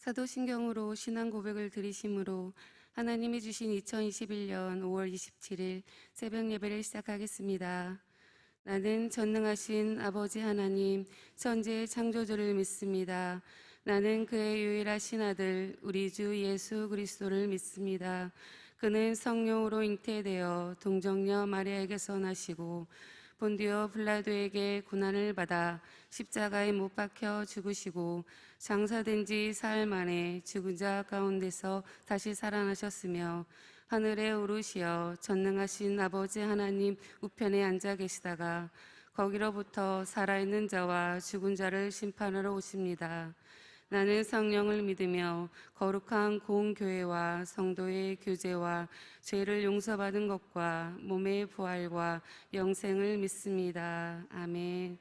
사도신경으로 신앙 고백을 드리심으로 하나님이 주신 2021년 5월 27일 새벽 예배를 시작하겠습니다. 나는 전능하신 아버지 하나님, 천지의 창조주를 믿습니다. 나는 그의 유일하신 아들, 우리 주 예수 그리스도를 믿습니다. 그는 성령으로 잉태되어 동정녀 마리아에게서 나시고 본디오 빌라도에게 고난을 받아 십자가에 못 박혀 죽으시고 장사된 지 사흘 만에 죽은 자 가운데서 다시 살아나셨으며 하늘에 오르시어 전능하신 아버지 하나님 우편에 앉아 계시다가 거기로부터 살아있는 자와 죽은 자를 심판하러 오십니다. 나는 성령을 믿으며 거룩한 공교회와 성도의 교제와 죄를 용서받은 것과 몸의 부활과 영생을 믿습니다. 아멘.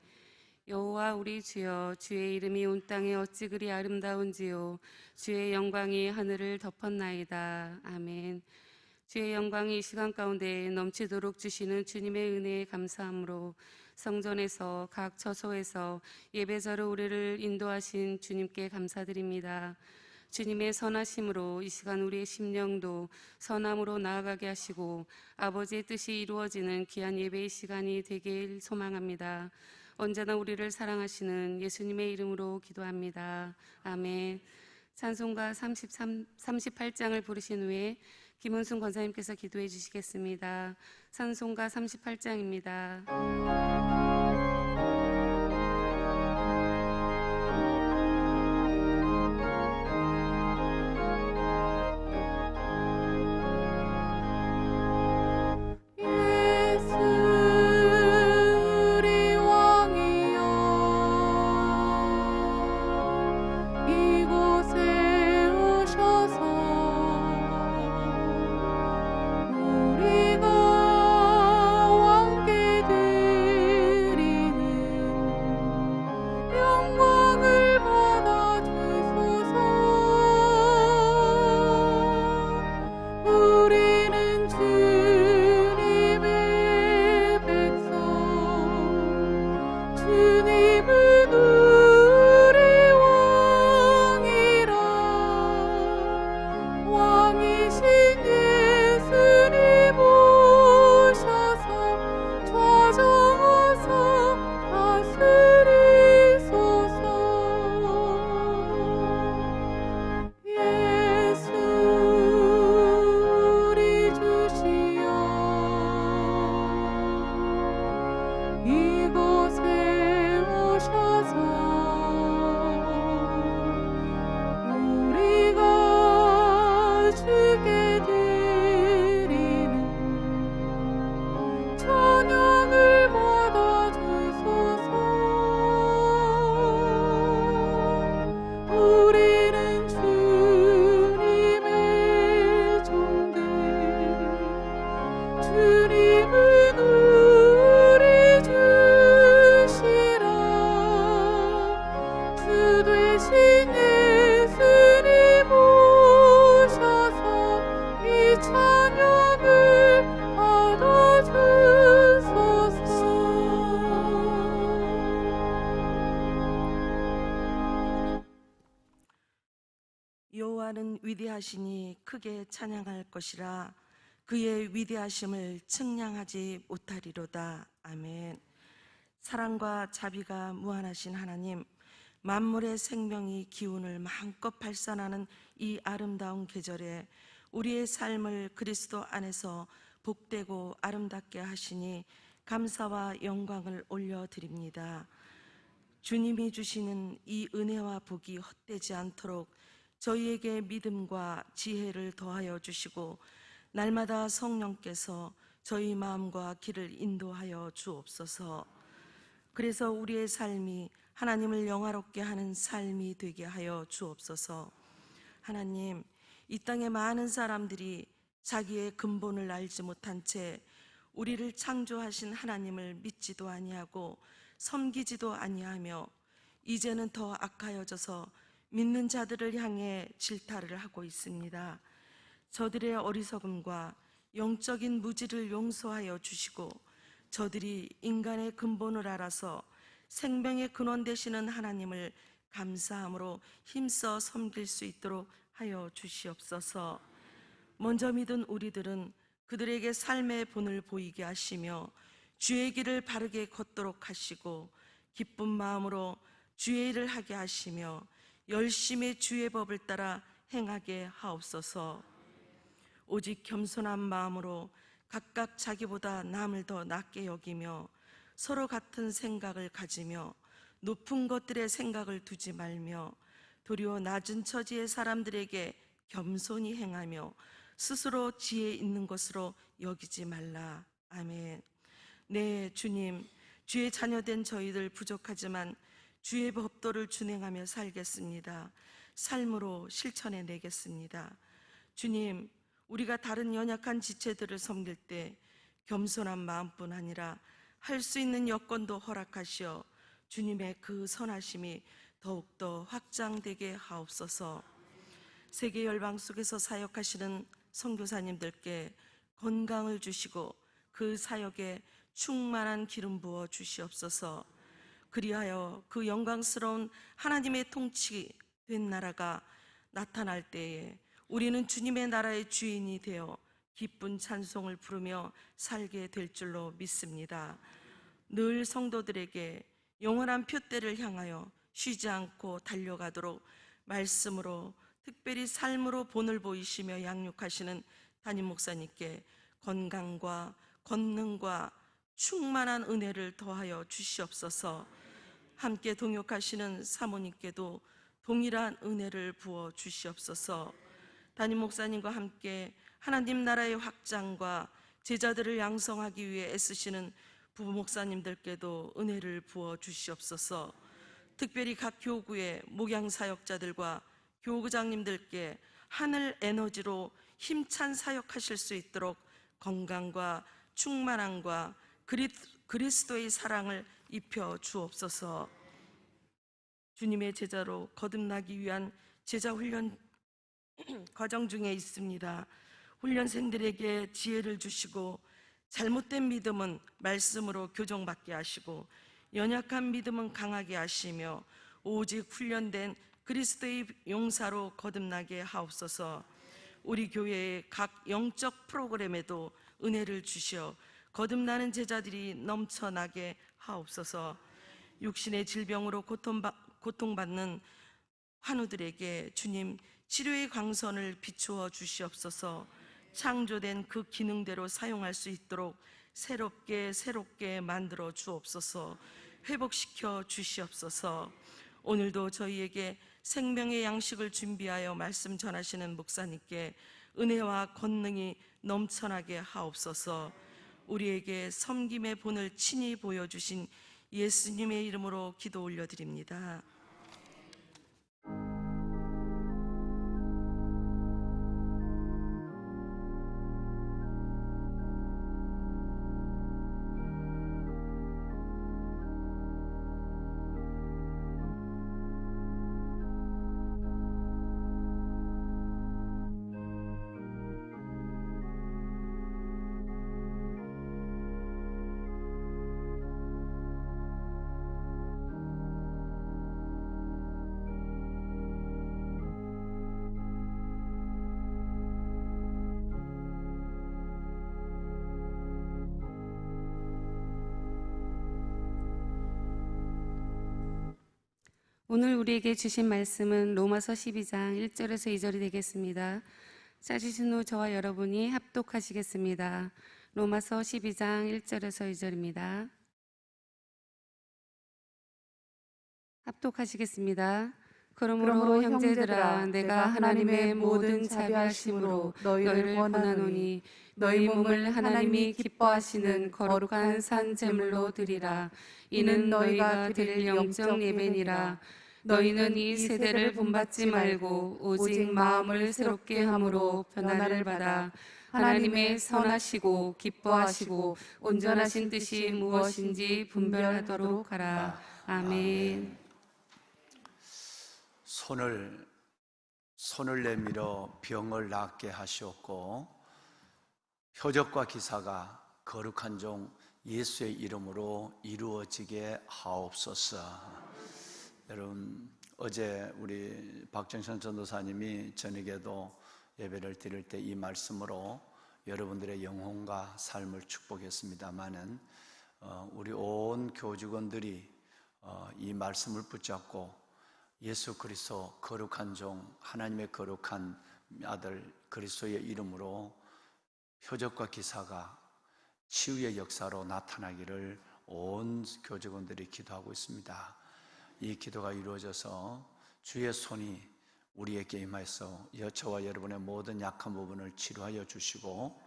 여호와 우리 주여, 주의 이름이 온 땅에 어찌 그리 아름다운지요. 주의 영광이 하늘을 덮었나이다. 아멘. 주의 영광이 이 시간 가운데 넘치도록 주시는 주님의 은혜에 감사함으로 성전에서 각 처소에서 예배자로 우리를 인도하신 주님께 감사드립니다. 주님의 선하심으로 이 시간 우리의 심령도 선함으로 나아가게 하시고 아버지의 뜻이 이루어지는 귀한 예배의 시간이 되길 소망합니다. 언제나 우리를 사랑하시는 예수님의 이름으로 기도합니다. 아멘. 찬송가 38장을 부르신 후에 김은순 권사님께서 기도해 주시겠습니다. 찬송가 38장입니다. 여호와는 위대하시니 크게 찬양할 것이라. 그의 위대하심을 측량하지 못하리로다. 아멘. 사랑과 자비가 무한하신 하나님, 만물의 생명이 기운을 마음껏 발산하는 이 아름다운 계절에 우리의 삶을 그리스도 안에서 복되고 아름답게 하시니 감사와 영광을 올려드립니다. 주님이 주시는 이 은혜와 복이 헛되지 않도록 저희에게 믿음과 지혜를 더하여 주시고 날마다 성령께서 저희 마음과 길을 인도하여 주옵소서. 그래서 우리의 삶이 하나님을 영화롭게 하는 삶이 되게 하여 주옵소서. 하나님, 이 땅에 많은 사람들이 자기의 근본을 알지 못한 채 우리를 창조하신 하나님을 믿지도 아니하고 섬기지도 아니하며 이제는 더 악하여져서 믿는 자들을 향해 질타를 하고 있습니다. 저들의 어리석음과 영적인 무지를 용서하여 주시고 저들이 인간의 근본을 알아서 생명의 근원 되시는 하나님을 감사함으로 힘써 섬길 수 있도록 하여 주시옵소서. 먼저 믿은 우리들은 그들에게 삶의 본을 보이게 하시며 주의 길을 바르게 걷도록 하시고 기쁜 마음으로 주의 일을 하게 하시며 열심히 주의 법을 따라 행하게 하옵소서. 오직 겸손한 마음으로 각각 자기보다 남을 더 낮게 여기며 서로 같은 생각을 가지며 높은 것들의 생각을 두지 말며 도리어 낮은 처지의 사람들에게 겸손히 행하며 스스로 지혜 있는 것으로 여기지 말라. 아멘. 네, 주님, 주의 자녀된 저희들 부족하지만 주의 법도를 준행하며 살겠습니다. 삶으로 실천해 내겠습니다. 주님, 우리가 다른 연약한 지체들을 섬길 때 겸손한 마음뿐 아니라 할 수 있는 여건도 허락하시어 주님의 그 선하심이 더욱더 확장되게 하옵소서. 세계 열방 속에서 사역하시는 선교사님들께 건강을 주시고 그 사역에 충만한 기름 부어 주시옵소서. 그리하여 그 영광스러운 하나님의 통치된 나라가 나타날 때에 우리는 주님의 나라의 주인이 되어 기쁜 찬송을 부르며 살게 될 줄로 믿습니다. 늘 성도들에게 영원한 표대를 향하여 쉬지 않고 달려가도록 말씀으로 특별히 삶으로 본을 보이시며 양육하시는 담임 목사님께 건강과 권능과 충만한 은혜를 더하여 주시옵소서. 함께 동역하시는 사모님께도 동일한 은혜를 부어 주시옵소서. 담임 목사님과 함께 하나님 나라의 확장과 제자들을 양성하기 위해 애쓰시는 부부 목사님들께도 은혜를 부어 주시옵소서. 특별히 각 교구의 목양 사역자들과 교구장님들께 하늘 에너지로 힘찬 사역하실 수 있도록 건강과 충만함과 그리스도의 사랑을 입혀 주옵소서. 주님의 제자로 거듭나기 위한 제자 훈련 과정 중에 있습니다. 훈련생들에게 지혜를 주시고 잘못된 믿음은 말씀으로 교정받게 하시고 연약한 믿음은 강하게 하시며 오직 훈련된 그리스도의 용사로 거듭나게 하옵소서. 우리 교회의 각 영적 프로그램에도 은혜를 주시어 거듭나는 제자들이 넘쳐나게 하옵소서. 육신의 질병으로 고통받는 환우들에게 주님 치료의 광선을 비추어 주시옵소서. 창조된 그 기능대로 사용할 수 있도록 새롭게 만들어 주옵소서. 회복시켜 주시옵소서. 오늘도 저희에게 생명의 양식을 준비하여 말씀 전하시는 목사님께 은혜와 권능이 넘쳐나게 하옵소서. 우리에게 섬김의 본을 친히 보여주신 예수님의 이름으로 기도 올려드립니다. 오늘 우리에게 주신 말씀은 로마서 12장 1절에서 2절이 되겠습니다. 찾으신 후 저와 여러분이 합독하시겠습니다. 로마서 12장 1절에서 2절입니다. 합독하시겠습니다. 그러므로 형제들아 내가 하나님의 모든 자비하심으로 너희를 권하노니 너희 몸을 하나님이 기뻐하시는 거룩한 산 제물로 드리라. 이는 너희가 드릴 영적 예배니라. 너희는 이 세대를 본받지 말고 오직 마음을 새롭게 함으로 변화를 받아 하나님의 선하시고 기뻐하시고 온전하신 뜻이 무엇인지 분별하도록 하라. 아멘. 손을 내밀어 병을 낫게 하시었고 표적과 기사가 거룩한 종 예수의 이름으로 이루어지게 하옵소서. 여러분, 어제 우리 박정선 전도사님이 저녁에도 예배를 드릴 때 이 말씀으로 여러분들의 영혼과 삶을 축복했습니다마는 우리 온 교직원들이 이 말씀을 붙잡고 예수 그리스도 거룩한 종, 하나님의 거룩한 아들 그리스도의 이름으로 표적과 기사가 치유의 역사로 나타나기를 온 교직원들이 기도하고 있습니다. 이 기도가 이루어져서 주의 손이 우리에게 임하여서 저와 여러분의 모든 약한 부분을 치료하여 주시고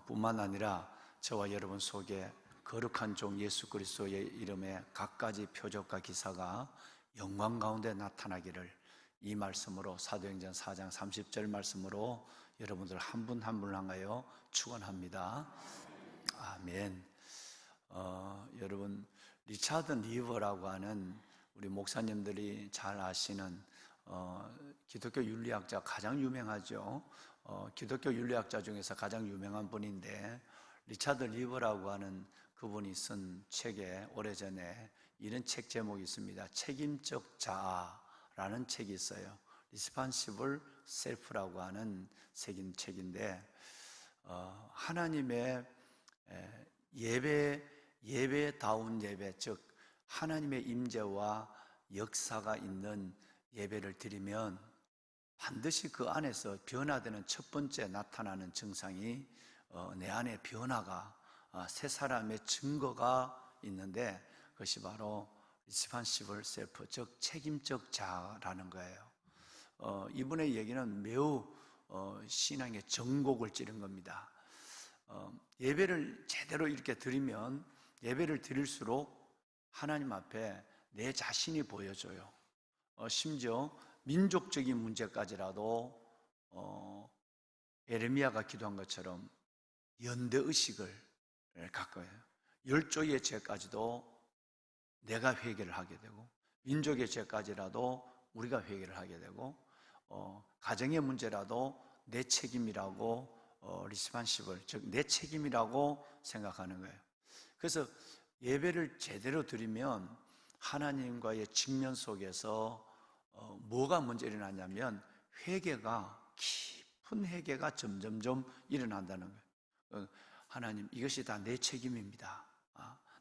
뿐만 아니라 저와 여러분 속에 거룩한 종 예수 그리스도의 이름에 갖가지 표적과 기사가 영광 가운데 나타나기를 이 말씀으로 사도행전 4장 30절 말씀으로 여러분들 한 분 한 분을 향하여 축원합니다. 아멘. 여러분 리차드 리버라고 하는 우리 목사님들이 잘 아시는 기독교 윤리학자 가장 유명하죠. 기독교 윤리학자 중에서 가장 유명한 분인데 리차드 리버라고 하는 그분이 쓴 책에 오래전에 이런 책 제목이 있습니다. 책임적 자아라는 책이 있어요. Responsible Self라고 하는 책인데 하나님의 예배다운 예배, 즉 하나님의 임재와 역사가 있는 예배를 드리면 반드시 그 안에서 변화되는 첫 번째 나타나는 증상이 내 안에 변화가 새 사람의 증거가 있는데 그것이 바로 Responsible Self, 즉 책임적 자라는 거예요. 이분의 얘기는 매우 신앙의 전곡을 찌른 겁니다. 예배를 제대로 이렇게 드리면 예배를 드릴수록 하나님 앞에 내 자신이 보여져요. 심지어 민족적인 문제까지라도 에레미야가 기도한 것처럼 연대의식을 갖고 해요. 열조의 죄까지도 내가 회개를 하게 되고 민족의 죄까지라도 우리가 회개를 하게 되고 가정의 문제라도 내 책임이라고 리스판시블, 즉 내 책임이라고 생각하는 거예요. 그래서 예배를 제대로 드리면 하나님과의 직면 속에서 뭐가 먼저 일어나냐면 회개가, 깊은 회개가 점점점 일어난다는 거예요. 하나님, 이것이 다 내 책임입니다.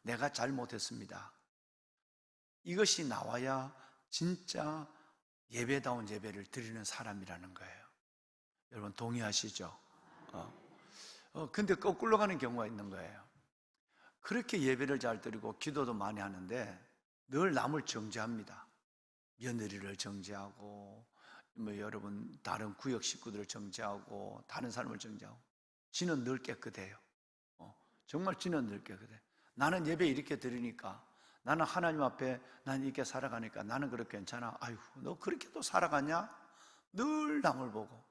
내가 잘못했습니다. 이것이 나와야 진짜 예배다운 예배를 드리는 사람이라는 거예요. 여러분 동의하시죠? 근데 거꾸로 가는 경우가 있는 거예요. 그렇게 예배를 잘 드리고 기도도 많이 하는데 늘 남을 정죄합니다. 며느리를 정죄하고 여러분 다른 구역 식구들을 정죄하고 다른 사람을 정죄하고 지는 늘 깨끗해요. 정말 지는 늘 깨끗해. 나는 예배 이렇게 드리니까 나는 하나님 앞에 난 이렇게 살아가니까 나는 그렇게 괜찮아. 아이고 너 그렇게도 살아가냐? 늘 남을 보고.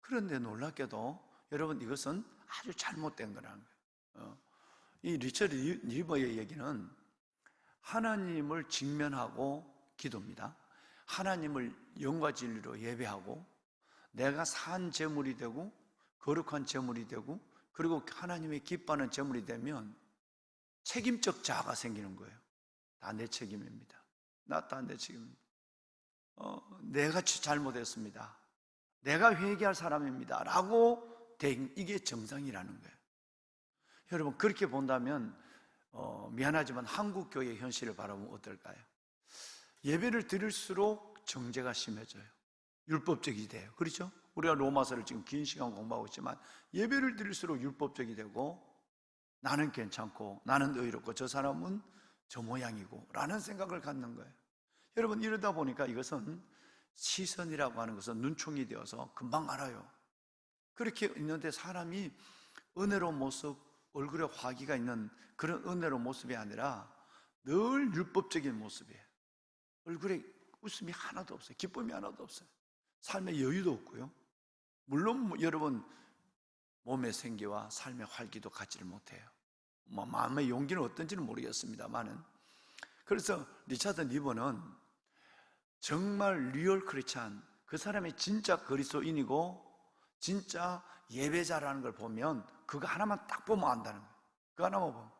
그런데 놀랍게도 여러분 이것은 아주 잘못된 거라는 거예요. 이 리처드 리버의 얘기는 하나님을 직면하고 기도입니다. 하나님을 영과 진리로 예배하고 내가 산 제물이 되고 거룩한 제물이 되고 그리고 하나님이 기뻐하는 제물이 되면 책임적 자아가 생기는 거예요. 다 내 책임입니다. 다 내 책임입니다. 내가 잘못했습니다. 내가 회개할 사람입니다. 라고 이게 정상이라는 거예요. 여러분 그렇게 본다면 미안하지만 한국교회의 현실을 바라보면 어떨까요? 예배를 드릴수록 정죄가 심해져요. 율법적이 돼요. 그렇죠? 우리가 로마서를 지금 긴 시간 공부하고 있지만 예배를 드릴수록 율법적이 되고 나는 괜찮고 나는 의롭고 저 사람은 저 모양이고 라는 생각을 갖는 거예요. 여러분 이러다 보니까 이것은 시선이라고 하는 것은 눈총이 되어서 금방 알아요. 그렇게 있는데 사람이 은혜로운 모습, 얼굴에 화기가 있는 그런 은혜로운 모습이 아니라 늘 율법적인 모습이에요. 얼굴에 웃음이 하나도 없어요. 기쁨이 하나도 없어요. 삶에 여유도 없고요. 물론 여러분 몸의 생기와 삶의 활기도 갖지를 못해요. 마음의 용기는 어떤지는 모르겠습니다만은 그래서 리차드 리버는 정말 리얼 크리스찬, 그 사람이 진짜 그리스도인이고 진짜 예배자라는 걸 보면 그거 하나만 딱 보면 안다는 거예요. 그거 하나만 보면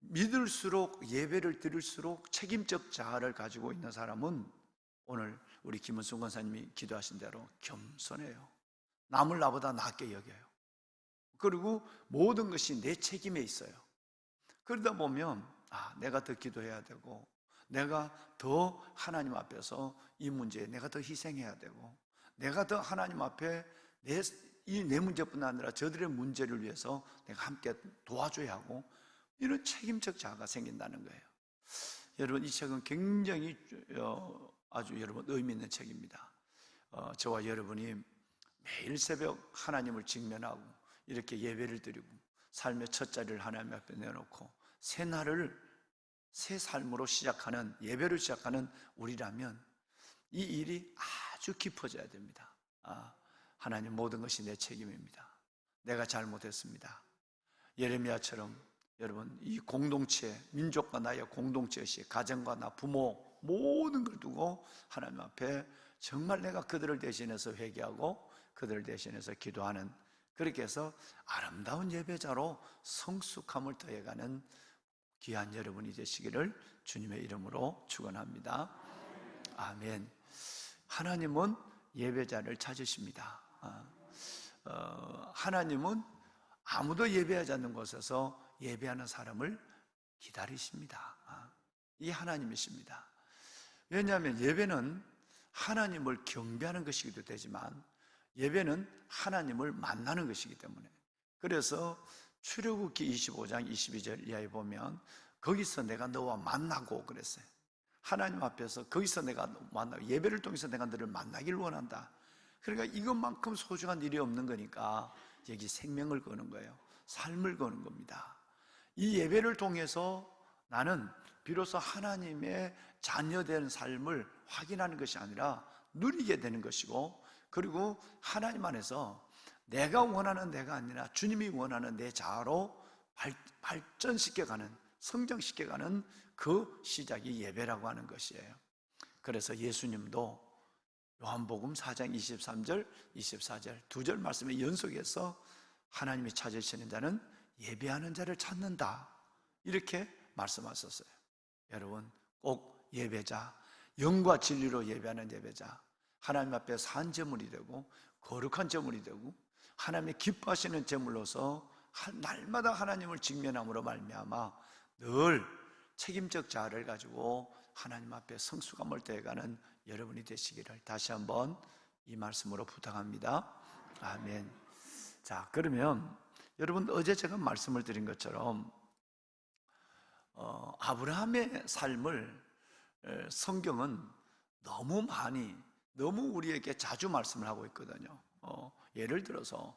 믿을수록 예배를 드릴수록 책임적 자아를 가지고 있는 사람은 오늘 우리 김은순 권사님이 기도하신 대로 겸손해요. 남을 나보다 낫게 여겨요. 그리고 모든 것이 내 책임에 있어요. 그러다 보면 내가 더 기도해야 되고, 내가 더 하나님 앞에서 이 문제에 내가 더 희생해야 되고, 내가 더 하나님 앞에 내 문제뿐 아니라 저들의 문제를 위해서 내가 함께 도와줘야 하고, 이런 책임적 자아가 생긴다는 거예요. 여러분, 이 책은 굉장히 아주 여러분 의미 있는 책입니다. 저와 여러분이 매일 새벽 하나님을 직면하고 이렇게 예배를 드리고 삶의 첫 자리를 하나님 앞에 내놓고 새 날을 새 삶으로 시작하는, 예배를 시작하는 우리라면 이 일이 아주 깊어져야 됩니다. 하나님, 모든 것이 내 책임입니다. 내가 잘못했습니다. 예레미야처럼 여러분, 이 공동체, 민족과 나의 공동체시, 가정과 나, 부모, 모든 걸 두고 하나님 앞에 정말 내가 그들을 대신해서 회개하고 그들을 대신해서 기도하는, 그렇게 해서 아름다운 예배자로 성숙함을 더해가는 귀한 여러분이 되시기를 주님의 이름으로 축원합니다. 아멘. 하나님은 예배자를 찾으십니다. 하나님은 아무도 예배하지 않는 곳에서 예배하는 사람을 기다리십니다. 이 하나님이십니다. 왜냐하면 예배는 하나님을 경배하는 것이기도 되지만 예배는 하나님을 만나는 것이기 때문에, 그래서 출애굽기 25장 22절 이하에 보면 거기서 내가 너와 만나고 그랬어요. 하나님 앞에서 거기서 내가 만나고, 예배를 통해서 내가 너를 만나길 원한다. 그러니까 이것만큼 소중한 일이 없는 거니까 여기 생명을 거는 거예요. 삶을 거는 겁니다. 이 예배를 통해서 나는 비로소 하나님의 자녀된 삶을 확인하는 것이 아니라 누리게 되는 것이고, 그리고 하나님 안에서 내가 원하는 내가 아니라 주님이 원하는 내 자아로 발전시켜가는, 성장시켜가는 그 시작이 예배라고 하는 것이에요. 그래서 예수님도 요한복음 4장 23절, 24절 두 절 말씀에 연속해서 하나님이 찾으시는 자는 예배하는 자를 찾는다, 이렇게 말씀하셨어요. 여러분, 꼭 예배자, 영과 진리로 예배하는 예배자, 하나님 앞에 산 제물이 되고 거룩한 제물이 되고 하나님이 기뻐하시는 제물로서 날마다 하나님을 직면함으로 말미암아 늘 책임적 자아를 가지고 하나님 앞에 성숙함을 더해가는 여러분이 되시기를 다시 한번 이 말씀으로 부탁합니다. 아멘. 자, 그러면 여러분, 어제 제가 말씀을 드린 것처럼 아브라함의 삶을 성경은 너무 많이, 너무 우리에게 자주 말씀을 하고 있거든요. 예를 들어서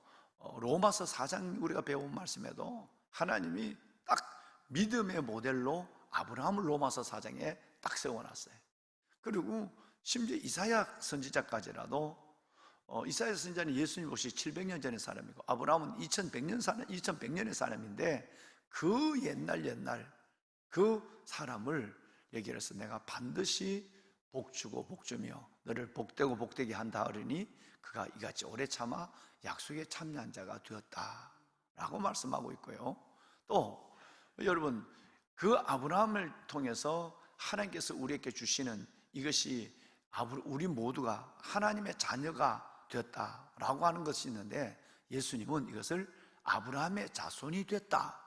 로마서 4장 우리가 배운 말씀에도 하나님이 딱 믿음의 모델로 아브라함을 로마서 4장에 딱 세워놨어요. 그리고 심지어 이사야 선지자까지라도, 이사야 선지자는 예수님 오시 700년 전의 사람이고 아브라함은 2100년의 사람인데 그 옛날 그 사람을 얘기를 해서 내가 반드시 복주고 복주며 너를 복되고 복되게 한다 하리니 그가 이같이 오래 참아 약속에 참여한 자가 되었다라고 말씀하고 있고요. 또 여러분, 그 아브라함을 통해서 하나님께서 우리에게 주시는 이것이 우리 모두가 하나님의 자녀가 되었다라고 하는 것이 있는데, 예수님은 이것을 아브라함의 자손이 됐다,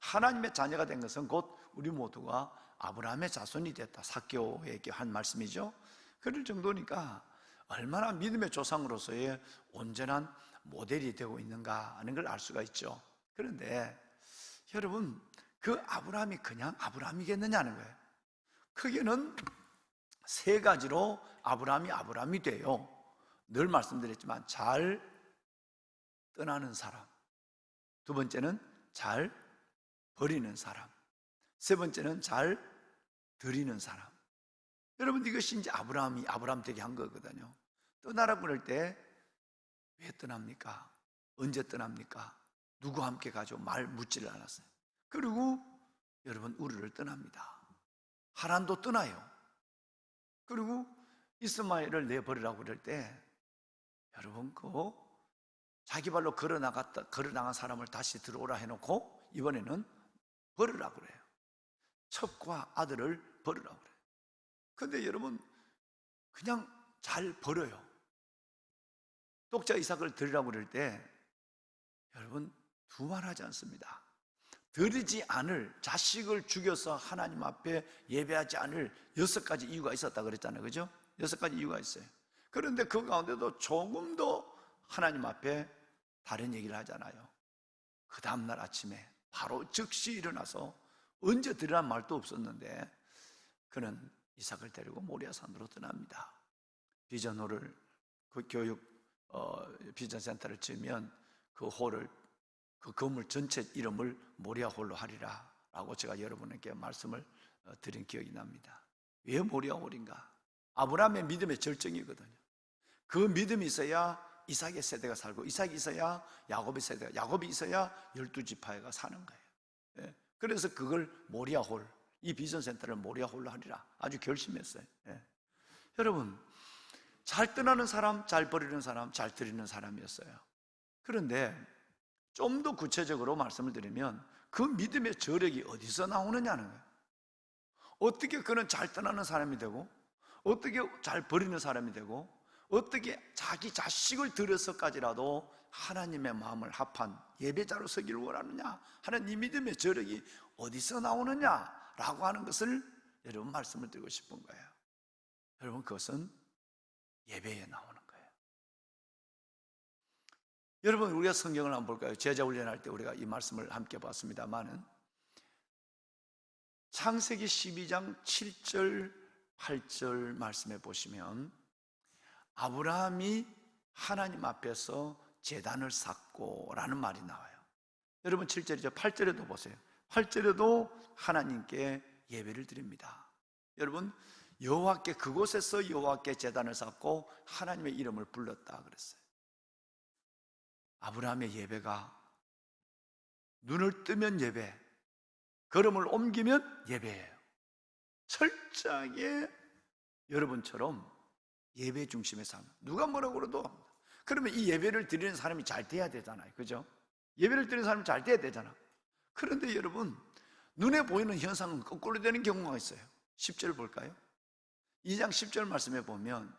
하나님의 자녀가 된 것은 곧 우리 모두가 아브라함의 자손이 됐다, 삭개오에게 한 말씀이죠. 그럴 정도니까 얼마나 믿음의 조상으로서의 온전한 모델이 되고 있는가 하는 걸 알 수가 있죠. 그런데 여러분, 그 아브라함이 그냥 아브라함이겠느냐는 거예요. 크게는 세 가지로 아브라함이 돼요. 늘 말씀드렸지만 잘 떠나는 사람, 두 번째는 잘 버리는 사람, 세 번째는 잘 드리는 사람. 여러분, 이것이 이제 아브라함이 아브라함 되게 한 거거든요. 떠나라고 그럴 때 왜 떠납니까? 언제 떠납니까? 누구와 함께 가죠? 말 묻지를 않았어요. 그리고 여러분, 우르를 떠납니다. 하란도 떠나요. 그리고 이스마엘을 내버리라고 그럴 때 여러분, 자기 발로 걸어 나간 사람을 다시 들어오라 해놓고 이번에는 버리라고 그래요. 첩과 아들을 버리라고 그래요. 근데 여러분 그냥 잘 버려요. 독자 이삭을 드리라고 그럴 때 여러분 두말하지 않습니다. 드리지 않을, 자식을 죽여서 하나님 앞에 예배하지 않을 6가지 이유가 있었다 그랬잖아요. 그죠? 6가지 이유가 있어요. 그런데 그 가운데도 조금도 하나님 앞에 다른 얘기를 하잖아요. 그 다음날 아침에 바로 즉시 일어나서 언제 드리라는 말도 없었는데 그는 이삭을 데리고 모리아산으로 떠납니다. 비전홀을, 그 교육 비전센터를 지으면 그 홀을, 그 건물 전체 이름을 모리아홀로 하리라 라고 제가 여러분에게 말씀을 드린 기억이 납니다. 왜 모리아홀인가? 아브라함의 믿음의 절정이거든요. 그 믿음이 있어야 이삭의 세대가 살고, 이삭이 있어야 야곱의 세대가, 야곱이 있어야 12지파가 사는 거예요. 예. 그래서 그걸 모리아홀, 이 비전센터를 모리아홀로 하리라 아주 결심했어요. 예. 여러분, 잘 떠나는 사람, 잘 버리는 사람, 잘 드리는 사람이었어요. 그런데 좀 더 구체적으로 말씀을 드리면 그 믿음의 저력이 어디서 나오느냐는 거예요. 어떻게 그는 잘 떠나는 사람이 되고, 어떻게 잘 버리는 사람이 되고, 어떻게 자기 자식을 들여서까지라도 하나님의 마음을 합한 예배자로 서기를 원하느냐 하는 이 믿음의 저력이 어디서 나오느냐라고 하는 것을 여러분 말씀을 드리고 싶은 거예요. 여러분, 그것은 예배에 나오는 거예요. 여러분, 우리가 성경을 한번 볼까요? 제자 훈련할 때 우리가 이 말씀을 함께 봤습니다만은 창세기 12장 7절 8절 말씀에 보시면 아브라함이 하나님 앞에서 제단을 쌓고 라는 말이 나와요. 여러분 7절이죠. 8절에도 보세요. 8절에도 하나님께 예배를 드립니다. 여러분, 여호와께, 그곳에서 여호와께 제단을 쌓고 하나님의 이름을 불렀다 그랬어요. 아브라함의 예배가 눈을 뜨면 예배, 걸음을 옮기면 예배예요. 철저하게 여러분처럼 예배 중심의 삶. 누가 뭐라고 그래도, 그러면 이 예배를 드리는 사람이 잘 돼야 되잖아요. 그죠? 예배를 드리는 사람이 잘 돼야 되잖아. 그런데 여러분, 눈에 보이는 현상은 거꾸로 되는 경우가 있어요. 10절 볼까요? 2장 10절 말씀에 보면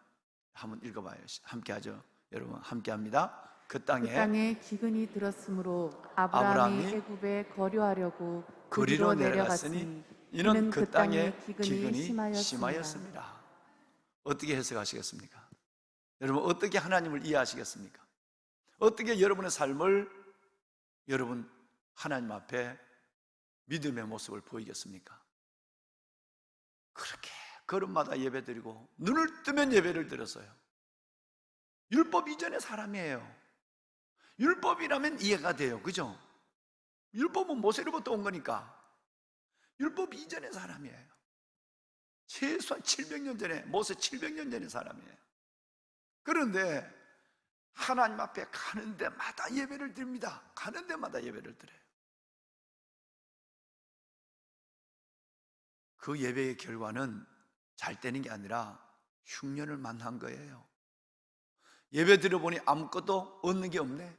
한번 읽어봐요. 함께 하죠. 여러분 함께 합니다. 그 땅에 기근이 들었으므로 아브라함이 아브라함이 애굽에 거류하려고 그리로 그리로 내려갔으니 내려갔으니 이는 그 땅에 기근이 기근이 심하였습니다. 어떻게 해석하시겠습니까? 여러분, 어떻게 하나님을 이해하시겠습니까? 어떻게 여러분의 삶을 여러분 하나님 앞에 믿음의 모습을 보이겠습니까? 그렇게 걸음마다 예배드리고 눈을 뜨면 예배를 드렸어요. 율법 이전의 사람이에요. 율법이라면 이해가 돼요. 그죠? 율법은 모세로부터 온 거니까. 율법 이전의 사람이에요. 최소한 700년 전에, 모세 700년 전의 사람이에요. 그런데 하나님 앞에 가는 데마다 예배를 드립니다. 가는 데마다 예배를 드려요. 그 예배의 결과는 잘 되는 게 아니라 흉년을 만난 거예요. 예배 드려보니 아무것도 얻는 게 없네.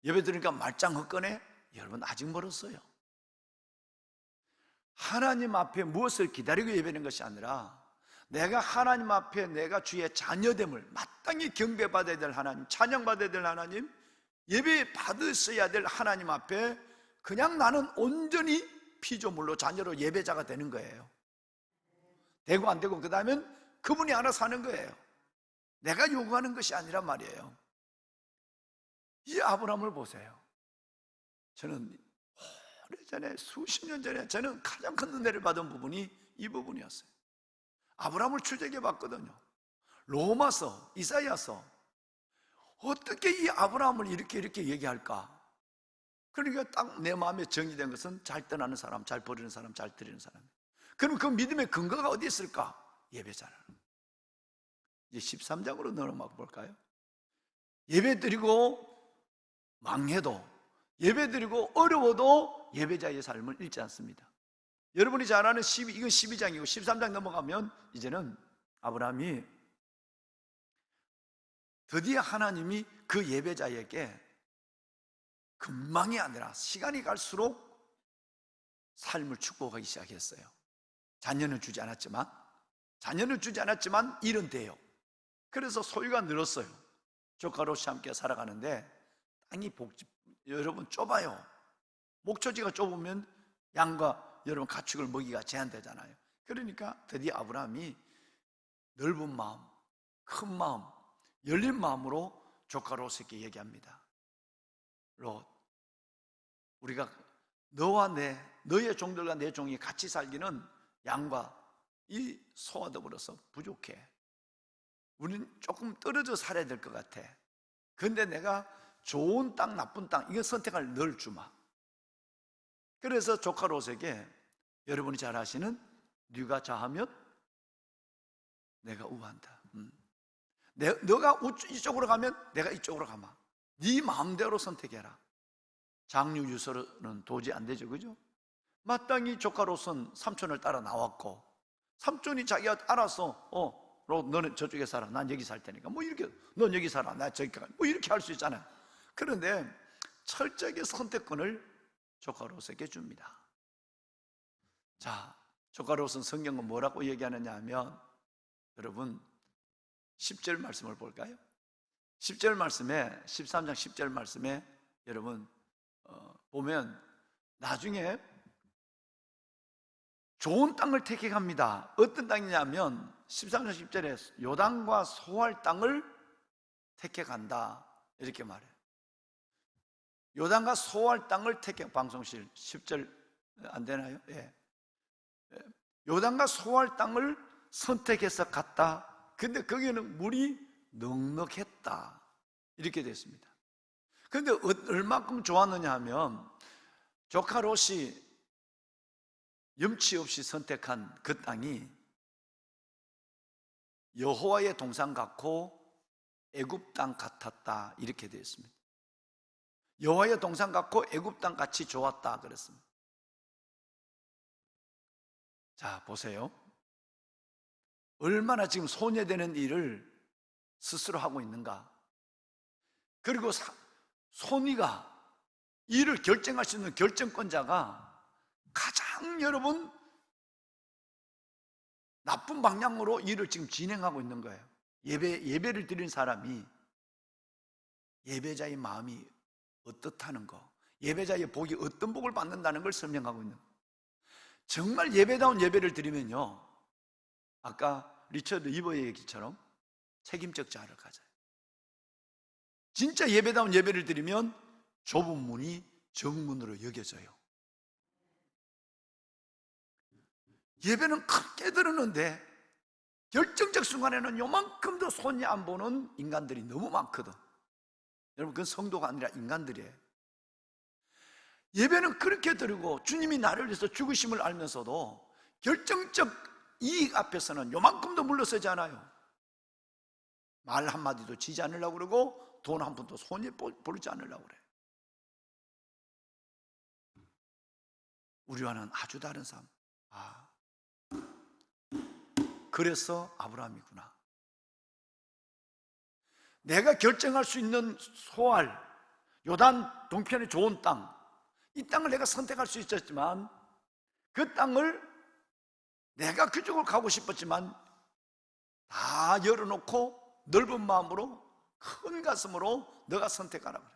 예배 드리니까 말짱헛거네. 여러분, 아직 멀었어요. 하나님 앞에 무엇을 기다리고 예배하는 것이 아니라 내가 하나님 앞에 내가 주의 자녀됨을 마땅히 경배받아야 될 하나님, 찬양받아야 될 하나님, 예배 받으셔야 될 하나님 앞에 그냥 나는 온전히 피조물로 자녀로 예배자가 되는 거예요. 되고 안 되고 그 다음엔 그분이 알아서 하는 거예요. 내가 요구하는 것이 아니란 말이에요. 이 아브라함을 보세요. 저는 오래전에, 수십 년 전에 저는 가장 큰 은혜를 받은 부분이 이 부분이었어요. 아브라함을 출애굽해 봤거든요. 로마서, 이사야서, 어떻게 이 아브라함을 이렇게 얘기할까? 그러니까 딱 내 마음에 정의된 것은 잘 떠나는 사람, 잘 버리는 사람, 잘 드리는 사람. 그럼 그 믿음의 근거가 어디 있을까? 예배잖아요. 이제 13장으로 넘어가 볼까요? 예배 드리고 망해도, 예배 드리고 어려워도 예배자의 삶을 잃지 않습니다. 여러분이 잘 아는 이건 12장이고 13장 넘어가면 이제는 아브라함이 드디어 하나님이 그 예배자에게 금방이 아니라 시간이 갈수록 삶을 축복하기 시작했어요. 자녀는 주지 않았지만 일은 돼요. 그래서 소유가 늘었어요. 조카로 함께 살아가는데 땅이 여러분 좁아요. 목초지가 좁으면 양과 여러분 가축을 먹이가 제한되잖아요. 그러니까 드디어 아브라함이 넓은 마음, 큰 마음, 열린 마음으로 조카 롯에게 얘기합니다. 롯, 우리가 너의 종들과 내 종이 같이 살기는 양과 이 소와 더불어서 부족해. 우리는 조금 떨어져 살아야 될 것 같아. 근데 내가 좋은 땅, 나쁜 땅, 이거 선택할 널 주마. 그래서 조카 롯에게 여러분이 잘 아시는 네가 좌하면 내가 우한다. 너가 이쪽으로 가면 내가 이쪽으로 가마. 네 마음대로 선택해라. 장유 유서는 도저히 안 되죠, 그죠? 마땅히 조카 롯은 삼촌을 따라 나왔고, 삼촌이 자기가 알아서 롯 너는 저쪽에 살아, 난 여기 살 테니까 뭐 이렇게, 넌 여기 살아, 나 저기 가, 뭐 이렇게 할 수 있잖아요. 그런데 철저하게 선택권을 조카 롯에게 줍니다. 자, 조카 롯은 성경은 뭐라고 얘기하느냐 하면, 여러분 10절 말씀을 볼까요? 10절 말씀에, 13장 10절 말씀에 여러분 보면 나중에 좋은 땅을 택해갑니다. 어떤 땅이냐면 13장 10절에 요단과 소할 땅을 택해간다 이렇게 말해요. 요단과 소할 땅을 방송실 10절 안 되나요? 예. 요단과 소할 땅을 선택해서 갔다. 근데 거기는 물이 넉넉했다 이렇게 됐습니다. 근데 얼마큼 좋았느냐 하면 조카 롯이 염치 없이 선택한 그 땅이 여호와의 동산 같고 애굽 땅 같았다 이렇게 되어 있습니다. 여호와의 동산 같고 애굽 땅 같이 좋았다 그랬습니다. 자, 보세요. 얼마나 지금 손해되는 일을 스스로 하고 있는가. 그리고 손위가 일을 결정할 수 있는 결정권자가 가장 여러분 나쁜 방향으로 일을 지금 진행하고 있는 거예요. 예배를 드린 사람이 예배자의 마음이 어떻다는 거, 예배자의 복이 어떤 복을 받는다는 걸 설명하고 있는 거예요. 정말 예배다운 예배를 드리면요, 아까 리처드 이버의 얘기처럼 책임적 자아를 가져요. 진짜 예배다운 예배를 드리면 좁은 문이 정문으로 여겨져요. 예배는 크게 들었는데 결정적 순간에는 요만큼도 손이 안 보는 인간들이 너무 많거든. 여러분, 그건 성도가 아니라 인간들이에요. 예배는 그렇게 드리고 주님이 나를 위해서 죽으심을 알면서도 결정적 이익 앞에서는 요만큼도 물러서지 않아요. 말 한마디도 지지 않으려고 그러고 돈 한 푼도 손에 버리지 않으려고 그래요. 우리와는 아주 다른 삶. 그래서 아브라함이구나. 내가 결정할 수 있는 소알, 요단 동편의 좋은 땅, 이 땅을 내가 선택할 수 있었지만 그 땅을 내가 그쪽으로 가고 싶었지만 다 열어놓고 넓은 마음으로 큰 가슴으로 너가 선택하라 그래.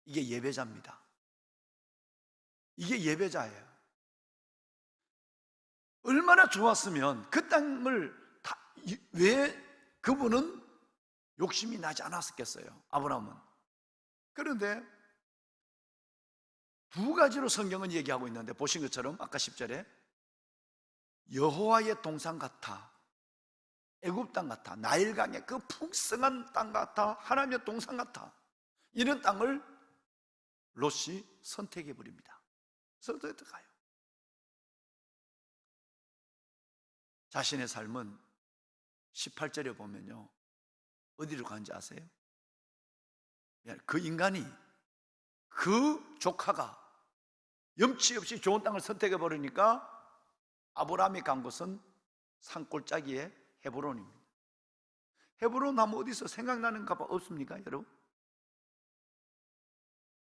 이게 예배자입니다. 이게 예배자예요. 얼마나 좋았으면 그 땅을 왜 그분은 욕심이 나지 않았겠어요, 아브라함은. 그런데 두 가지로 성경은 얘기하고 있는데, 보신 것처럼 아까 10절에 여호와의 동산 같아, 애굽 땅 같아, 나일강의 그 풍성한 땅 같아, 하나님의 동산 같아, 이런 땅을 롯이 선택해 버립니다. 선택해가요. 자신의 삶은 18절에 보면요, 어디로 가는지 아세요? 그 인간이, 그 조카가 염치 없이 좋은 땅을 선택해 버리니까 아브라함이 간 곳은 산골짜기의 헤브론입니다. 헤브론 하면 어디서 생각나는 가 없습니까, 여러분?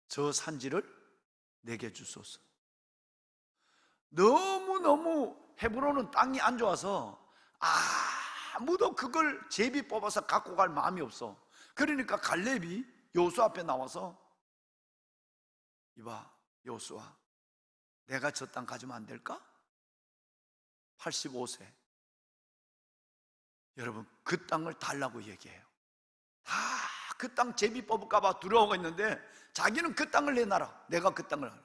저 산지를 내게 주소서. 너무너무 헤브론은 땅이 안 좋아서 아무도 그걸 제비 뽑아서 갖고 갈 마음이 없어. 그러니까 갈렙이 여호수아 앞에 나와서 이봐 여호수아, 내가 저 땅 가지면 안 될까? 85세. 여러분, 그 땅을 달라고 얘기해요. 다 그 땅 제비 뽑을까 봐 두려워하고 있는데 자기는 그 땅을 내놔라. 내가 그 땅을 하라.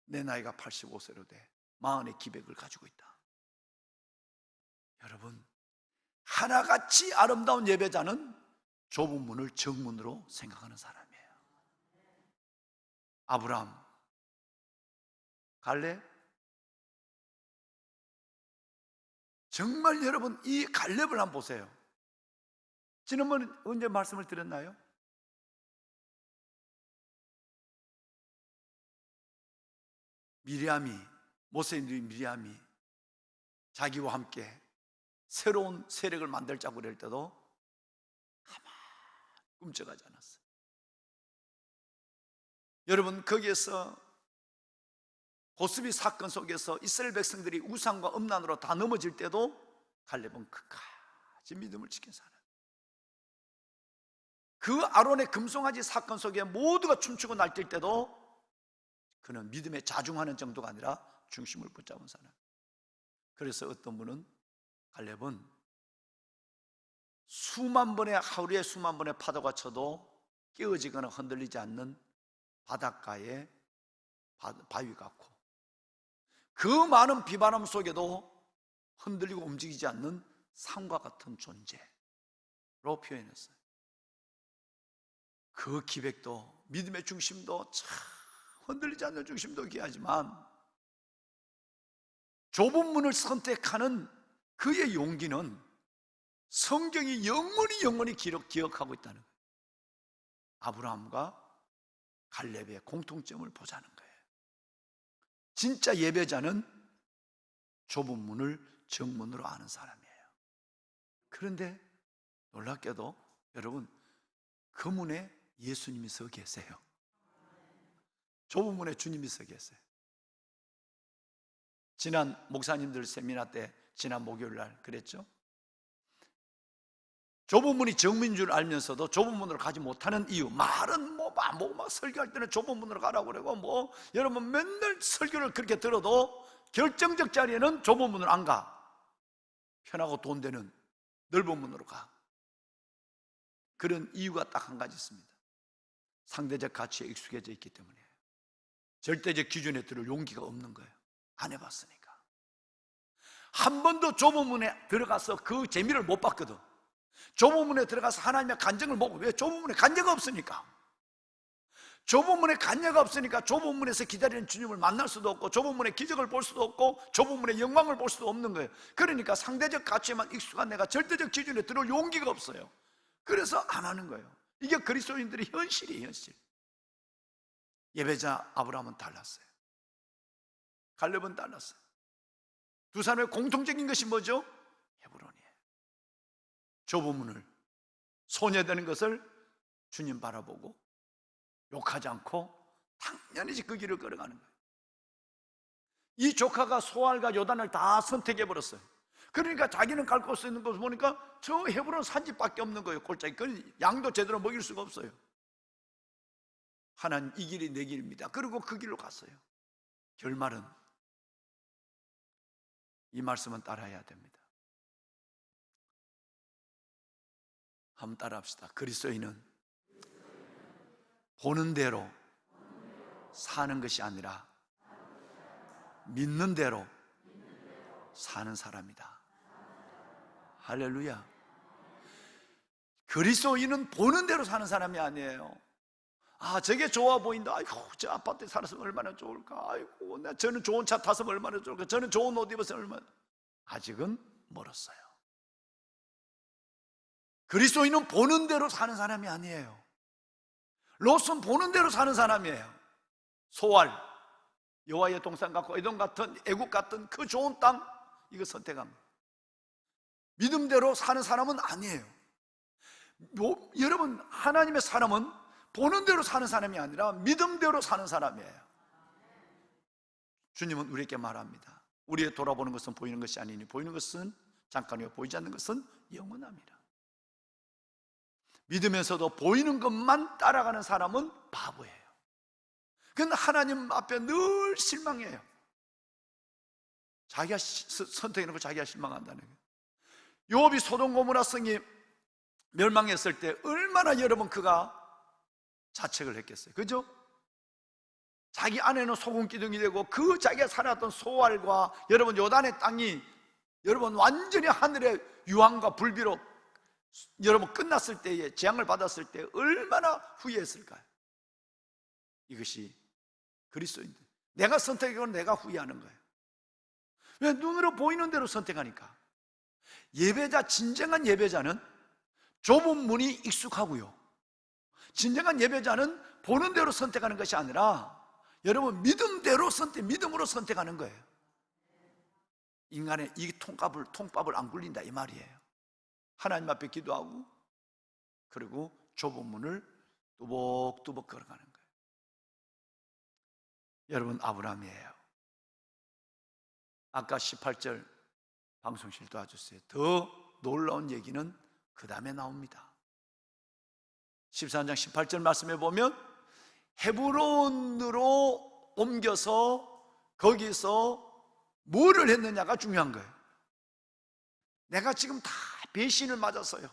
내 나이가 85세로 돼 마흔의 기백을 가지고 있다. 여러분, 하나같이 아름다운 예배자는 좁은 문을 정문으로 생각하는 사람이에요. 아브라함, 갈렙, 정말 여러분 이 갈렙을 한번 보세요. 지난번에 언제 말씀을 드렸나요? 미리암이, 모세의 누이 미리암이 자기와 함께 새로운 세력을 만들자고 그럴 때도 가만히 꿈쩍하지 않았어요. 여러분, 거기에서 고스비 사건 속에서 이스라엘 백성들이 우상과 음란으로 다 넘어질 때도 갈렙은 끝까지 믿음을 지킨 사람. 그 아론의 금송아지 사건 속에 모두가 춤추고 날뛸 때도 그는 믿음에 자중하는 정도가 아니라 중심을 붙잡은 사람. 그래서 어떤 분은 갈렙은 하루에 수만 번의 파도가 쳐도 깨어지거나 흔들리지 않는 바닷가의 바위 같고, 그 많은 비바람 속에도 흔들리고 움직이지 않는 산과 같은 존재로 표현했어요. 그 기백도, 믿음의 중심도 참 흔들리지 않는 중심도 귀하지만 좁은 문을 선택하는 그의 용기는 성경이 영원히 기억하고 있다는 거예요. 아브라함과 갈렙의 공통점을 보자는 거예요. 진짜 예배자는 좁은 문을 정문으로 아는 사람이에요. 그런데 놀랍게도 여러분, 그 문에 예수님이 서 계세요. 좁은 문에 주님이 서 계세요. 지난 목사님들 세미나 때 지난 목요일 날 그랬죠? 좁은 문이 정문인 줄 알면서도 좁은 문으로 가지 못하는 이유, 말은 막 설교할 때는 좁은 문으로 가라고 그러고 여러분 맨날 설교를 그렇게 들어도 결정적 자리에는 좁은 문으로 안 가. 편하고 돈 되는 넓은 문으로 가. 그런 이유가 딱 한 가지 있습니다. 상대적 가치에 익숙해져 있기 때문이에요. 절대적 기준에 들을 용기가 없는 거예요. 안 해봤으니까. 한 번도 좁은 문에 들어가서 그 재미를 못 봤거든. 좁은 문에 들어가서 하나님의 간증을 보고, 왜? 좁은 문에 간제가 없으니까. 좁은 문에 간제가 없으니까 좁은 문에서 기다리는 주님을 만날 수도 없고, 좁은 문에 기적을 볼 수도 없고, 좁은 문에 영광을 볼 수도 없는 거예요. 그러니까 상대적 가치에만 익숙한 내가 절대적 기준에 들어올 용기가 없어요. 그래서 안 하는 거예요. 이게 그리스도인들의 현실이에요, 현실. 예배자 아브라함은 달랐어요. 갈렙은 달랐어요. 두 사람의 공통적인 것이 뭐죠? 헤브론이에요. 좁은 문을, 소녀되는 것을 주님 바라보고 욕하지 않고 당연히 그 길을 걸어가는 거예요. 이 조카가 소알과 요단을 다 선택해버렸어요. 그러니까 자기는 갈 곳 있는 것을 보니까 저 헤브론 산집밖에 없는 거예요. 골짜기. 그 양도 제대로 먹일 수가 없어요. 하나님, 이 길이 내 길입니다. 그리고 그 길로 갔어요. 결말은 이 말씀은 따라야 됩니다. 한번 따라합시다. 그리스도인은 보는 대로 사는 것이 아니라 믿는 대로 사는 사람이다. 할렐루야. 그리스도인은 보는 대로 사는 사람이 아니에요. 저게 좋아 보인다. 아이고, 저 아파트에 살았으면 얼마나 좋을까. 아이고, 저는 좋은 차 탔으면 얼마나 좋을까. 저는 좋은 옷 입었으면 얼마나. 아직은 멀었어요. 그리스도인은 보는 대로 사는 사람이 아니에요. 롯은 보는 대로 사는 사람이에요. 소알, 여호와의 동산 같고 에돔 같은, 애국 같은 그 좋은 땅, 이거 선택합니다. 믿음대로 사는 사람은 아니에요. 여러분, 하나님의 사람은 보는 대로 사는 사람이 아니라 믿음대로 사는 사람이에요. 주님은 우리에게 말합니다. 우리의 돌아보는 것은 보이는 것이 아니니 보이는 것은 잠깐이요 보이지 않는 것은 영원합니다. 믿으면서도 보이는 것만 따라가는 사람은 바보예요. 그건 하나님 앞에 늘 실망해요. 자기가 선택해놓고 자기가 실망한다는 거예요. 욥이 소돔 고모라 성이 멸망했을 때 얼마나 여러분 그가 자책을 했겠어요. 그죠? 자기 안에는 소금 기둥이 되고 그 자기가 살았던 소알과 여러분 요단의 땅이 여러분 완전히 하늘의 유황과 불비로 여러분 끝났을 때에 재앙을 받았을 때 얼마나 후회했을까요? 이것이 그리스도인들, 내가 선택하고 내가 후회하는 거예요. 왜? 눈으로 보이는 대로 선택하니까. 예배자, 진정한 예배자는 좁은 문이 익숙하고요, 진정한 예배자는 보는 대로 선택하는 것이 아니라 여러분 믿음대로 믿음으로 선택하는 거예요. 인간의 이 통밥을 안 굴린다 이 말이에요. 하나님 앞에 기도하고 그리고 좁은 문을 뚜벅뚜벅 걸어가는 거예요. 여러분 아브라함이에요. 아까 18절 방송실 도와주세요. 더 놀라운 얘기는 그 다음에 나옵니다. 14장 18절 말씀에 보면 헤브론으로 옮겨서 거기서 뭐를 했느냐가 중요한 거예요. 내가 지금 다 배신을 맞았어요.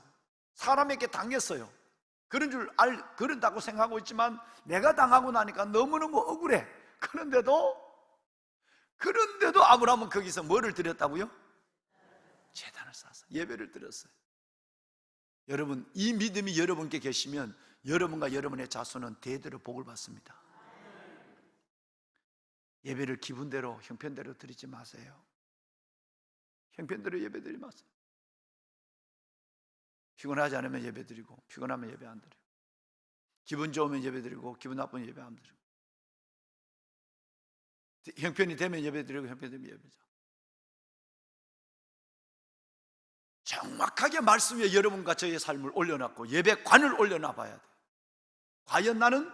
사람에게 당했어요. 그런다고 생각하고 있지만 내가 당하고 나니까 너무너무 억울해. 그런데도 아브라함은 거기서 뭐를 드렸다고요? 제단을 쌓았어요. 예배를 드렸어요. 여러분, 이 믿음이 여러분께 계시면 여러분과 여러분의 자손은 대대로 복을 받습니다. 예배를 기분대로 형편대로 드리지 마세요. 형편대로 예배 드리지 마세요. 피곤하지 않으면 예배 드리고 피곤하면 예배 안 드리고, 기분 좋으면 예배 드리고 기분 나쁘면 예배 안 드리고, 형편이 되면 예배 드리고 형편이 되면 예배죠. 정확하게 말씀 위에 여러분과 저의 삶을 올려놨고 예배관을 올려놔 봐야 돼요. 과연 나는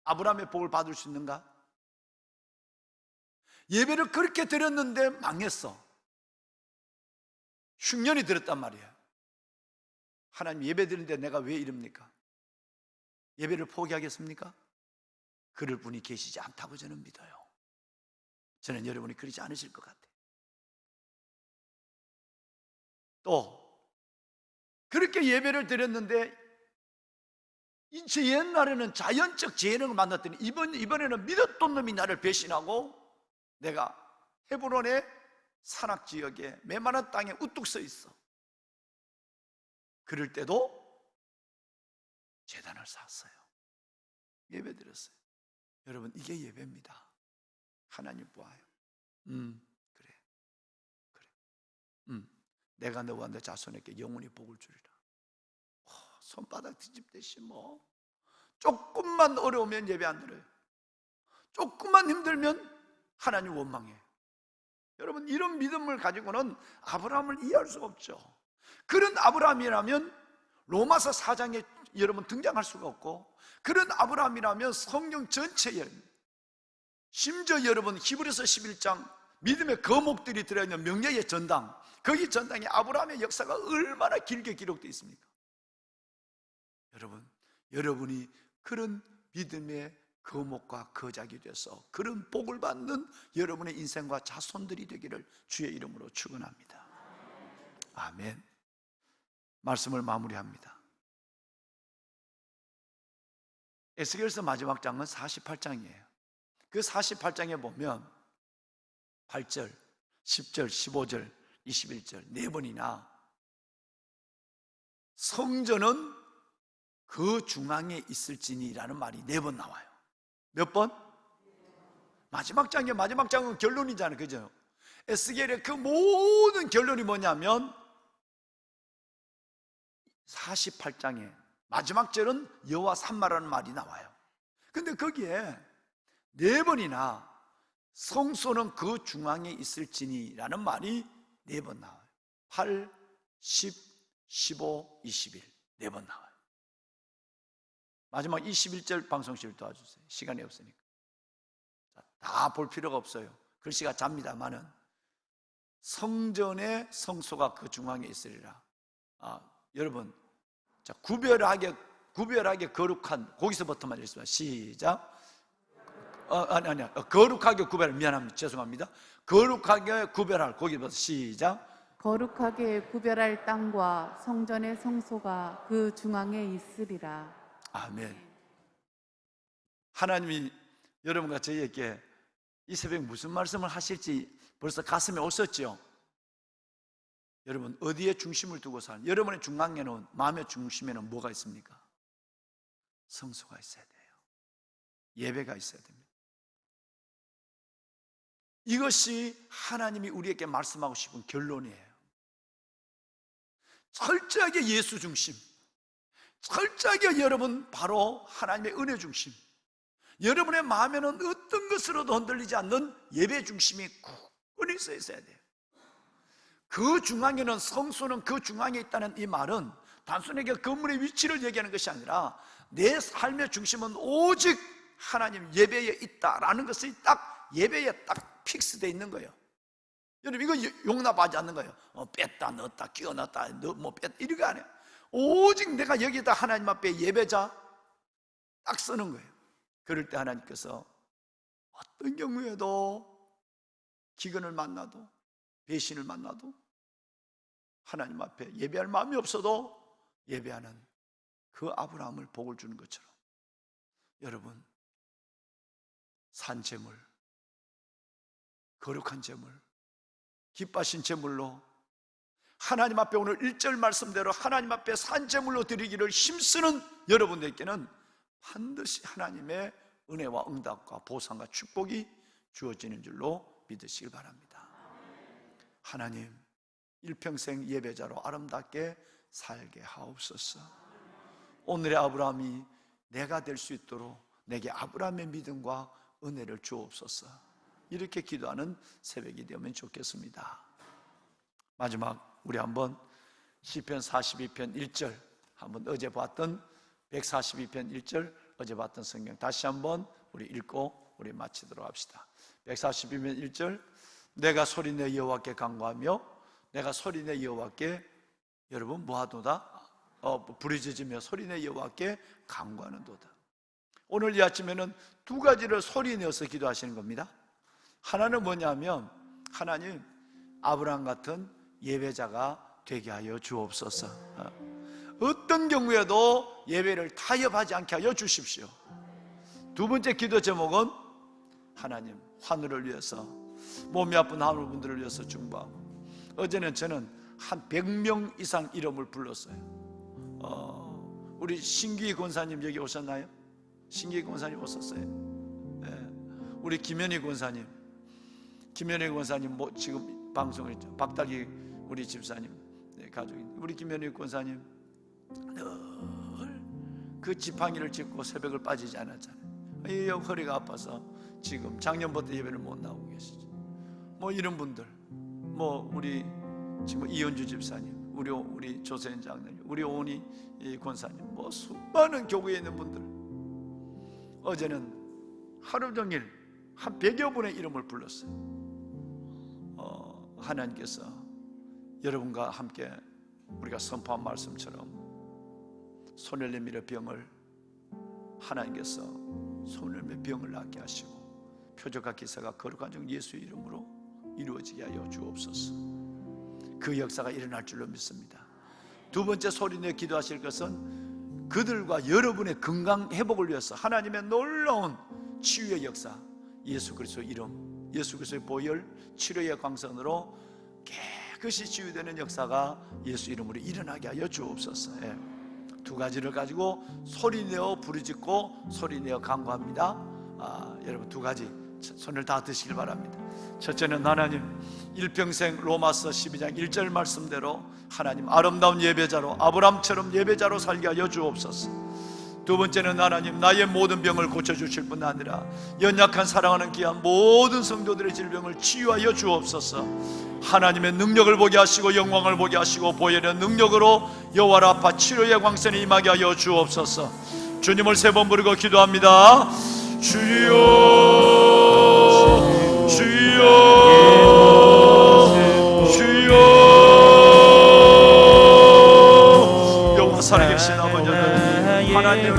아브라함의 복을 받을 수 있는가? 예배를 그렇게 드렸는데 망했어. 흉년이 들었단 말이에요. 하나님, 예배 드리는데 내가 왜 이럽니까? 예배를 포기하겠습니까? 그럴 분이 계시지 않다고 저는 믿어요. 저는 여러분이 그러지 않으실 것 같아요. 또 그렇게 예배를 드렸는데 제 옛날에는 자연적 재능을 만났더니 이번에는 믿었던 놈이 나를 배신하고 내가 헤브론의 산악지역에 메마른 땅에 우뚝 서 있어. 그럴 때도 제단을 쌓았어요. 예배 드렸어요. 여러분, 이게 예배입니다. 하나님 보아요. 그래. 내가 너와 내 자손에게 영원히 복을 주리라. 손바닥 뒤집듯이 뭐 조금만 어려우면 예배 안 드려요. 조금만 힘들면 하나님 원망해요. 여러분, 이런 믿음을 가지고는 아브라함을 이해할 수가 없죠. 그런 아브라함이라면 로마서 4장에 여러분 등장할 수가 없고, 그런 아브라함이라면 성경 전체에, 심지어 여러분 히브리서 11장 믿음의 거목들이 들어있는 명예의 전당, 거기 전당에 아브라함의 역사가 얼마나 길게 기록되어 있습니까? 여러분이 그런 믿음의 거목과 거작이 돼서 그런 복을 받는 여러분의 인생과 자손들이 되기를 주의 이름으로 축원합니다. 아멘. 말씀을 마무리합니다. 에스겔서 마지막 장은 48장이에요. 그 48장에 보면 8절, 10절, 15절, 21절 네 번이나 성전은 그 중앙에 있을지니라는 말이 네 번 나와요. 몇 번? 마지막 장은 결론이잖아요. 그죠? 에스겔의 그 모든 결론이 뭐냐면 48장에 마지막 절은 여호와 산마라는 말이 나와요. 근데 거기에 네 번이나 성소는 그 중앙에 있을지니라는 말이 네 번 나와요. 8, 10, 15, 21 네 번 나와요. 마지막 21절 방송실 도와주세요. 시간이 없으니까. 자, 다 볼 필요가 없어요. 글씨가 잡니다마는 성전의 성소가 그 중앙에 있으리라. 여러분, 자, 구별하게 거룩한, 거기서부터만 읽습니다. 시작. 아니야. 거룩하게 구별할, 미안합니다. 죄송합니다. 거룩하게 구별할, 거기부터 시작. 거룩하게 구별할 땅과 성전의 성소가 그 중앙에 있으리라. 아멘. 하나님이 여러분과 저희에게 이 새벽 무슨 말씀을 하실지 벌써 가슴에 오셨죠? 여러분, 어디에 중심을 두고 사는, 여러분의 중앙에는, 마음의 중심에는 뭐가 있습니까? 성소가 있어야 돼요. 예배가 있어야 됩니다. 이것이 하나님이 우리에게 말씀하고 싶은 결론이에요. 철저하게 예수 중심, 철저하게 여러분 바로 하나님의 은혜 중심, 여러분의 마음에는 어떤 것으로도 흔들리지 않는 예배 중심이 굳건히 서 있어야 돼요. 그 중앙에는, 성소는 그 중앙에 있다는 이 말은 단순하게 건물의 위치를 얘기하는 것이 아니라 내 삶의 중심은 오직 하나님 예배에 있다라는 것이 딱 예배에 딱 픽스되어 있는 거예요. 여러분, 이거 용납하지 않는 거예요. 뺐다 넣었다 끼워 넣었다 뭐 뺐다 이런 거 안 해요. 오직 내가 여기다 하나님 앞에 예배자 딱 쓰는 거예요. 그럴 때 하나님께서 어떤 경우에도 기근을 만나도, 배신을 만나도, 하나님 앞에 예배할 마음이 없어도 예배하는 그 아브라함을 복을 주는 것처럼, 여러분, 산 제물, 거룩한 제물, 기뻐하신 제물로 하나님 앞에 오늘 1절 말씀대로 하나님 앞에 산 제물로 드리기를 힘쓰는 여러분들께는 반드시 하나님의 은혜와 응답과 보상과 축복이 주어지는 줄로 믿으시길 바랍니다. 하나님, 일평생 예배자로 아름답게 살게 하옵소서. 오늘의 아브라함이 내가 될 수 있도록 내게 아브라함의 믿음과 은혜를 주옵소서. 이렇게 기도하는 새벽이 되면 좋겠습니다. 마지막 우리 한번 시편 42편 1절, 한번 어제 봤던 142편 1절, 어제 봤던 성경 다시 한번 우리 읽고 우리 마치도록 합시다. 142편 1절, 내가 소리내 여호와께 간구하며 내가 소리내 여호와께, 여러분 뭐하도다? 부르짖으며 소리내 여호와께 간구하는도다. 오늘 이 아침에는 두 가지를 소리내어서 기도하시는 겁니다. 하나는 뭐냐면, 하나님 아브라함 같은 예배자가 되게 하여 주옵소서. 어떤 경우에도 예배를 타협하지 않게 하여 주십시오. 두 번째 기도 제목은 하나님 환우를 위해서, 몸이 아픈 환우분들을 위해서 중보하고, 어제는 저는 한 100명 이상 이름을 불렀어요. 우리 신기 권사님 여기 오셨나요? 신기 권사님 오셨어요? 네. 우리 김현희 권사님 뭐 지금 방송을 했죠. 박달기 우리 집사님, 네, 가족이, 우리 김현희 권사님 늘 그 지팡이를 짚고 새벽을 빠지지 않았잖아요. 허리가 아파서 지금 작년부터 예배를 못 나오고 계시죠. 뭐 이런 분들, 뭐 우리 지금 이현주 집사님, 우리 조세현 장로님, 우리 오은희 권사님, 뭐 수많은 교회에 있는 분들, 어제는 하루 종일 한 100여 분의 이름을 불렀어요. 하나님께서 여러분과 함께 우리가 선포한 말씀처럼 손을 내밀어 병을, 하나님께서 손을 내밀어 병을 낫게 하시고 표적과 기사가 거룩한 종 예수의 이름으로 이루어지게 하여 주옵소서. 그 역사가 일어날 줄로 믿습니다. 두 번째 소리내어 기도하실 것은 그들과 여러분의 건강 회복을 위해서 하나님의 놀라운 치유의 역사, 예수 그리스도의 이름, 예수 그리스도의 보혈, 치료의 광선으로 깨끗이 치유되는 역사가 예수 이름으로 일어나게 하여 주옵소서. 두 가지를 가지고 소리내어 부르짖고 소리내어 간구합니다. 여러분 두 가지 손을 다 드시길 바랍니다. 첫째는 하나님 일평생 로마서 12장 1절 말씀대로 하나님 아름다운 예배자로, 아브람처럼 예배자로 살게 하여 주옵소서. 두 번째는 하나님 나의 모든 병을 고쳐주실 뿐 아니라 연약한 사랑하는 귀한 모든 성도들의 질병을 치유하여 주옵소서. 하나님의 능력을 보게 하시고 영광을 보게 하시고 보혈의 능력으로 여호와 라파 치료의 광선이 임하게 하여 주옵소서. 주님을 세 번 부르고 기도합니다. 주여 하나님은